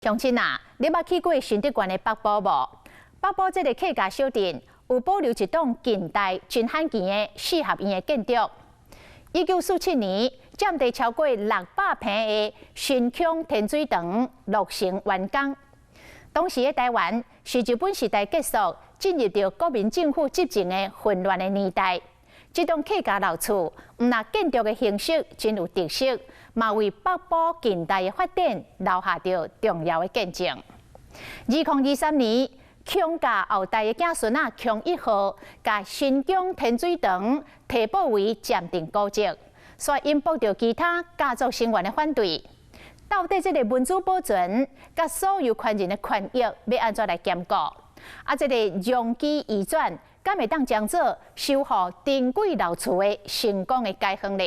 乡亲啊，你捌去过新德县的北埔无？北埔这个客家小镇有保留一栋近代真罕见的四合院的建筑。1947年，占地超过600坪的新腔天水堂落成完工。当时的台湾是日本时代结束，进入到国民政府执政的混乱的年代。这栋客家老厝，唔但建筑的形式真有特色，嘛为北埔近代的发展留下着重要的见证。2023年，腔家后代的子孙啊，腔1号，甲新疆天水堂提报为鉴定古迹，却因遭到其他家族成员的反对。到底这个文字保存，甲所有权人的权益要安怎来兼顾？这个容基移转，敢会当将做修复珍贵老厝的成功的解方呢？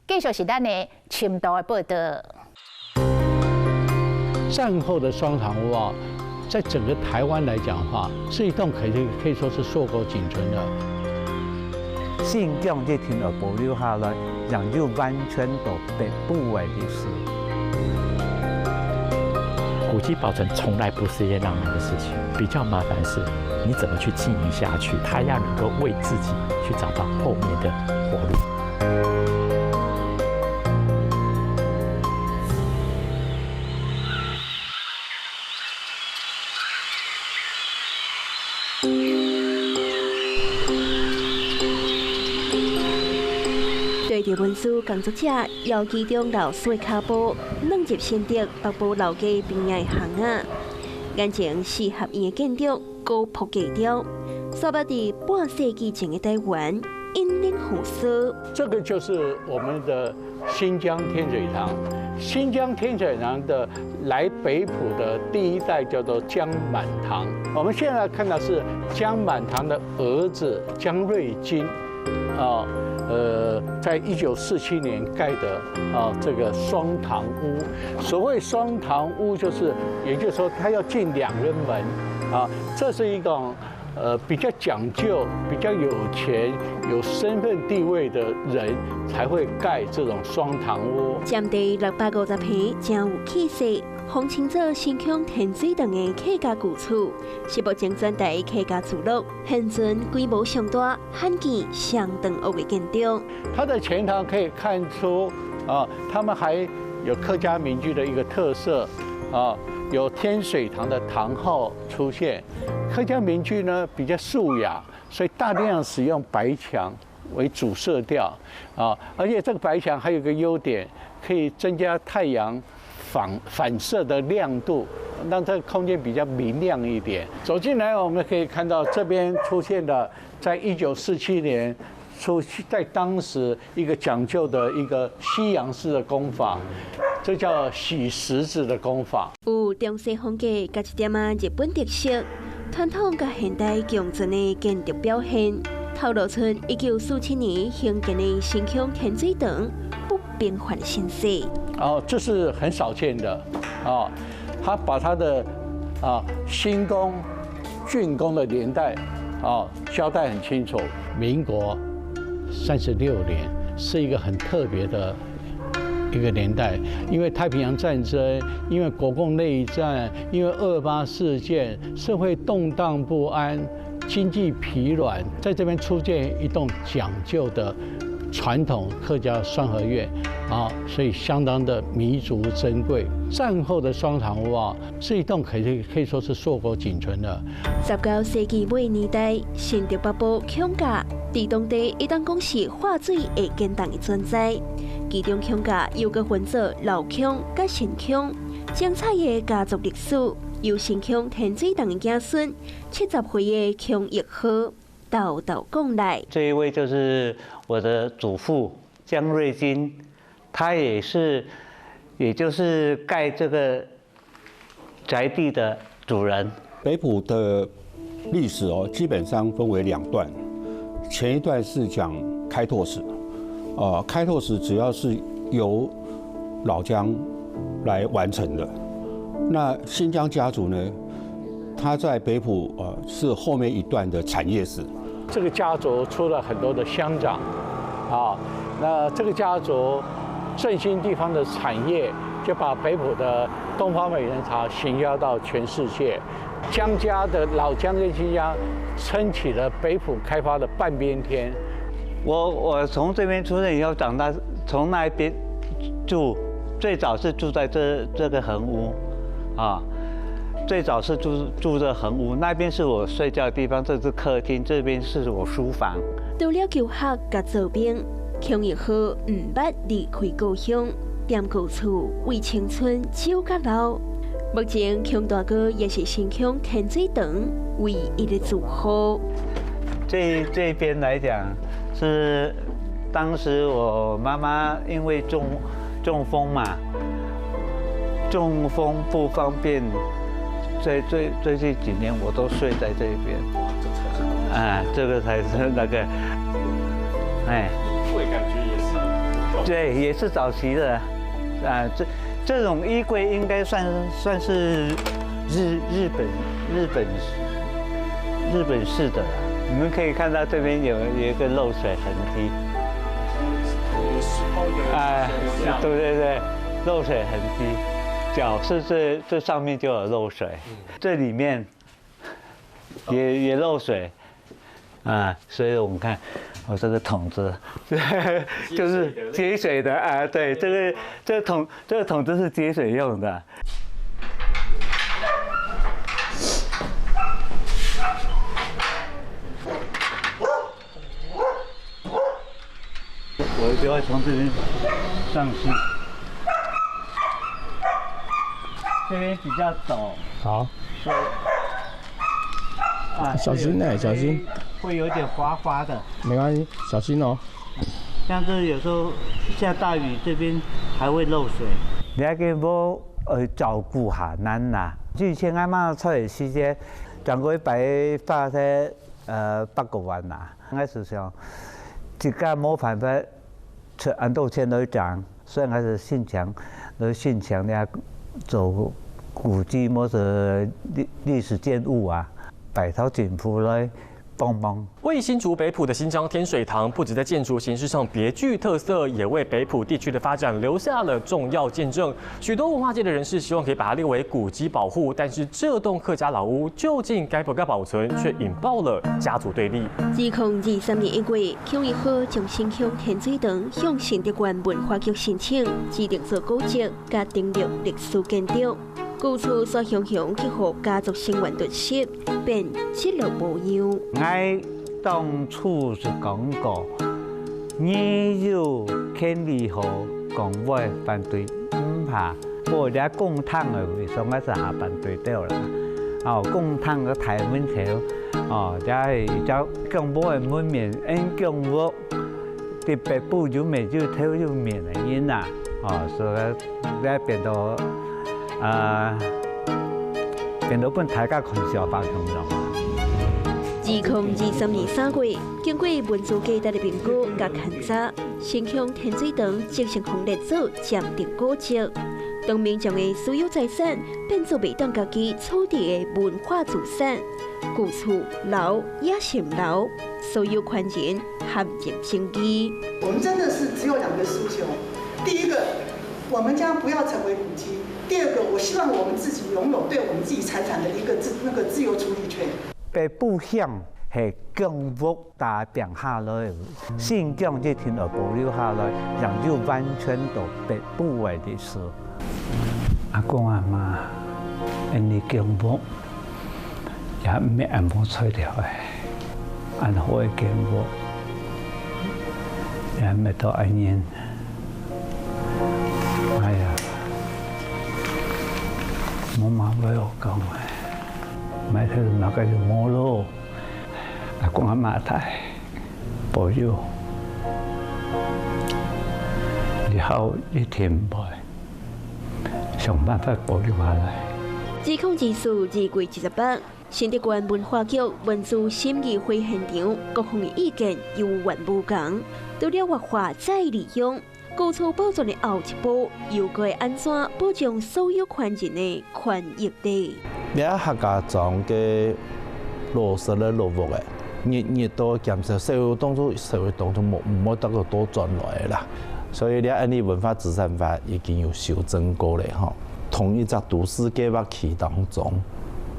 继续是咱的深度的报道。战后的双堂屋啊，在整个台湾来讲的话，是一栋可以说是硕果仅存的。新疆这条而保留下来，仍旧完全都北部的历史。古迹保存从来不是一件浪漫的事情，比较麻烦是你怎么去经营下去，它要能够为自己去找到后面的活路。对着文书工作者要其中老师的脚步，弄入新竹北部老街边的巷仔。眼前四合院的建筑高铺架雕，刷捌伫半世纪前的台湾引领风骚。这个就是我们的新疆天水堂。新疆天水堂的来北埔的第一代叫做江满堂。我们现在看到是江满堂的儿子江瑞金，在1947年盖的这个双堂屋。所谓双堂屋，也就是说，它要进2人门这是一种比较讲究、比较有钱、有身份地位的人才会盖这种双堂屋。占地650坪，真有气势。风称作新腔天水堂的客家古厝，是目前全台客家聚落现存规模上大、罕见、相当恶的建筑。它的前堂可以看出他们还有客家民居的一个特色有天水堂的堂号出现。客家民居呢比较素雅，所以大量使用白墙为主色调而且这个白墙还有一个优点，可以增加太阳反射的亮度，让这个空间比较明亮一点。走进来，我们可以看到这边出现了，在1947年在当时一个讲究的一个西洋式的工法，这叫洗石子的工法。有中西风格加一点日本特色，传统甲现代共存的建筑表现，透露出1947年兴建的新腔天水堂不平凡的形式。这是很少见的他把他的新宫、竣工的年代交代很清楚。民国36年是一个很特别的一个年代，因为太平洋战争，因为国共内战，因为228事件，社会动荡不安，经济疲软，在这边出现一栋讲究的传统客家双合院所以相当的弥足珍贵。战后的双堂屋是一栋可以说是硕果仅存的。19世纪末年代，新竹北部腔家在当地一当讲是化水会简单的存在，其中腔家又个分作老腔甲新腔，精彩的家族历史由新腔天水堂的子孙70岁的腔1号道道讲来。这一位就是我的祖父江瑞金，他也就是盖这个宅地的主人。北埔的历史基本上分为2段，前一段是讲开拓史，开拓史主要是由老江来完成的。那新疆家族呢，他在北埔是后面一段的产业史。这个家族出了很多的乡长那这个家族振兴地方的产业，就把北埔的东方美人茶行销到全世界。江家的老江跟新疆撑起了北埔开发的半边天。我从这边出生以后长大，从那边住，最早是住在这个横屋，啊，最早是住这横屋，那边是我睡觉的地方，这是客厅，这边是我书房。到了求学甲做兵，强以后唔捌离开故乡，踮故厝为青春照甲老。目前强大哥也是新疆天水堂唯一的住户。这边来讲，是当时我妈妈因为中风嘛，中风不方便，最近几年我都睡在这边。这个才是那个，会感觉也是，对，也是早期的，这种衣柜应该算是日本式的，你们可以看到这边有一个漏水痕迹，对，漏水痕迹，脚是这上面就有漏水，这里面也漏水，所以我们看。我这个桶子，就是接水的对，这个桶子是接水用的。我就要从这边上去，这边比较陡。好。小心小心。会有点滑滑的，没关系，小心哦。像这有时候下大雨，这边还会漏水。你还给我照顾下咱啦。之前啱啱出嚟時啫，上個禮拜發喺北角灣啦。嗰時上，自家冇辦法出按到錢來賺，所以我是心強咧做古蹟或者歷史建物啊，拜託政府來。位于新竹北埔的新疆天水堂，不止在建筑形式上别具特色，也为北埔地区的发展留下了重要见证。许多文化界的人士希望可以把它列为古迹保护，但是这栋客家老屋究竟该不该保存，却引爆了家族对立。2023年1月，强义号将新疆天水堂向新德县文化局申請指定做古蹟，加登錄歷史建築。故處所向去予家族成員特色，便一律無憂。我當初是講過，你有權利和講我反對，唔怕。我哋共產嘅為什麼是下反對掉啦？共產嘅台灣潮，就係就共保嘅門面，共保啲北部就未就偷就面嘅因啦，所以咧變到。變到本大家看小白同樣。2023年3月，經過文字界的評估甲勘察，新疆天水堂即成功列做鑑定古蹟，當面將嘅所有財產變做未當家己處理嘅文化資產，故厝樓也是樓，所有權人含入生機。我們真的是只有2個訴求，第一個，我們將不要成為古蹟。第二個，我希望我們自己擁有對我們自己財產的一個自由處理權。北部鄉係共保大變下來，新疆這條路保留下來，讓就完全到北部嘅歷史。阿公阿媽，因為共保也唔係按冇吹掉嘅，按好嘅共保也唔係到1年。哎呀！我媽俾我講嘅，買睇到那個就冇咯。阿公阿媽太保佑，以後一定會想辦法保留下來。指控指數2月28日，新德縣文化局文字審議會現場，各方嘅意見有緣無同，除了活化再利用。古厝保存的後一步，又該安怎保障所有權人的權益呢？你客家莊嘅落實咧落幕嘅，日日都檢測社會當中冇得個多轉來啦。所以咧，安尼文化资产法已经有修正过咧吼。同一只都市计划区当中，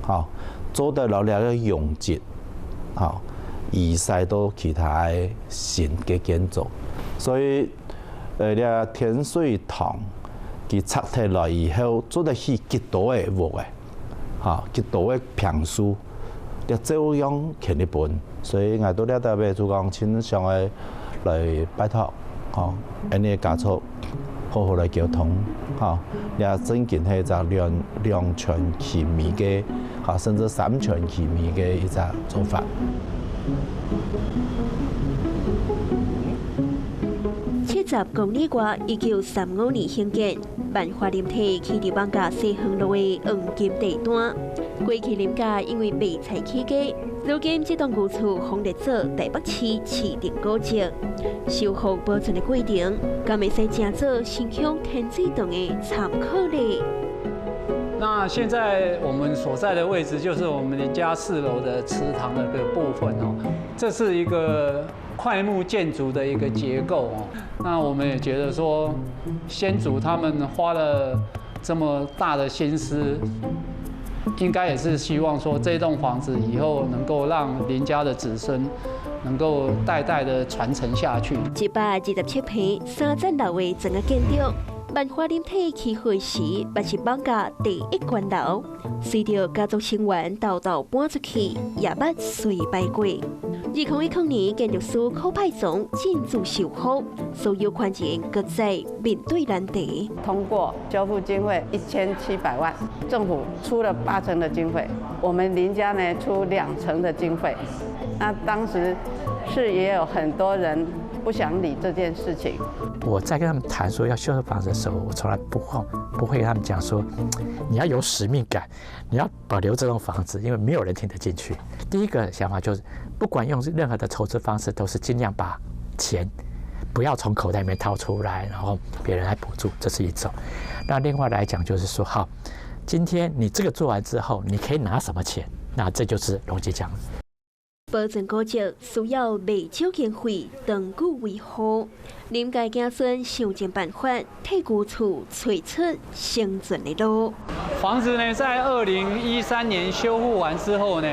吼做得了了用捷，吼移晒到其他的新嘅建筑，所以咧天水堂佢拆退来以后，做得起极多嘅物嘅，吼极多嘅平数，咧照样欠一本，所以我都咧特别主讲，亲上来来拜托，吼安尼加速。好好来沟通，哈，也增进迄只两全其美嘅，哈，甚至三全其美嘅一只做法。70公里外，1935年兴建，万华林体起伫网架西横路的黄金地段。过去林家因为卖菜起家，如今这栋旧厝放列做台北市市定古迹，修复保存的过程，敢会使正做新乡天水堂的参考呢？那现在我们所在的位置就是我们林家4楼的祠堂的这个部分哦，这是一个块木建筑的一个结构哦。那我们也觉得说，先祖他们花了这么大的心思，应该也是希望说这栋房子以后能够让林家的子孙能够代代的传承下去。127平3层楼的整个建筑。万华林体起会时，也是网架第一关楼。随着家族成员豆豆搬出去，也捌随拜过。2019年，建筑师柯派总进驻修复，所有款钱各在面对难题。通过修复经费1700万，政府出了80%的经费，我们林家呢出20%的经费。那当时是也有很多人不想理这件事情。我在跟他们谈说要修这房子的时候，我从来不会跟他们讲说，你要有使命感，你要保留这栋房子，因为没有人听得进去。第一个想法就是，不管用任何的筹资方式，都是尽量把钱不要从口袋里面掏出来，然后别人来补助，这是一种。那另外来讲就是说，好，今天你这个做完之后，你可以拿什么钱？那这就是容积奖。保存古迹需要未少经费，长久维护。林家子孙想尽办法，替旧厝找出生存的路。房子呢，在2013年修复完之后呢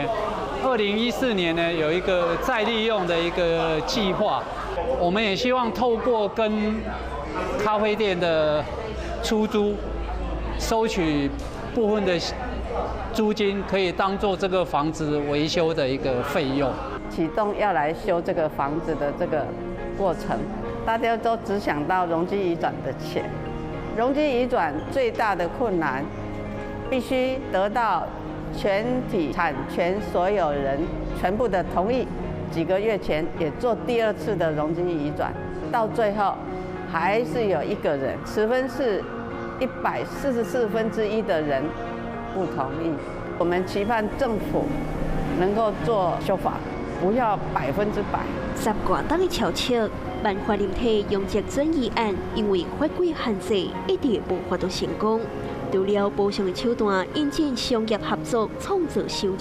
，2014年呢有一个再利用的一个计划。我们也希望透过跟咖啡店的出租，收取部分的租金，可以当做这个房子维修的一个费用。启动要来修这个房子的这个过程，大家都只想到容积移转的钱。容积移转最大的困难，必须得到全体产权所有人全部的同意。几个月前也做第2次的容积移转，到最后还是有一个人144%的人不同意。我们期盼政府能够做修法，不要100%。10挂档的悄悄，万华林体用这争议案，因为法规限制，一直无法度成功。除了补偿的手段，引进商业合作，创造收入。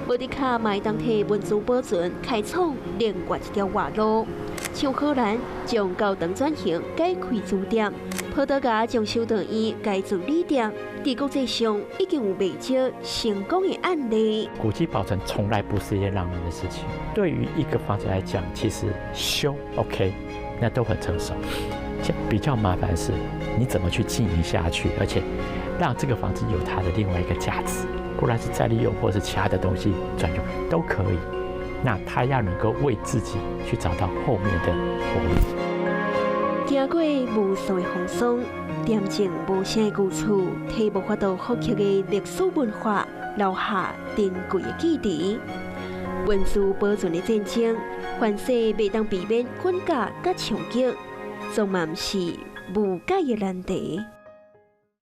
无迪卡买当替文资保存，开创另外一条活路。像荷兰将高档转型，改开书店；葡萄牙将修道院改做旅店。在国际上已经有不少成功的案例。古迹保存从来不是一件浪漫的事情。对于一个房子来讲，其实修 OK， 那都很成熟。比较麻烦是，你怎么去经营下去，而且让这个房子有它的另外一个价值，不论是再利用或是其他的东西转用都可以。那他要能够为自己去找到后面的活路。经过无数的风霜，恬静无声的旧厝，替无法度复刻的历史文化留下珍贵的记忆。文资保存的战争，凡事袂当避免混假甲冲击，总嘛毋是无解的难题。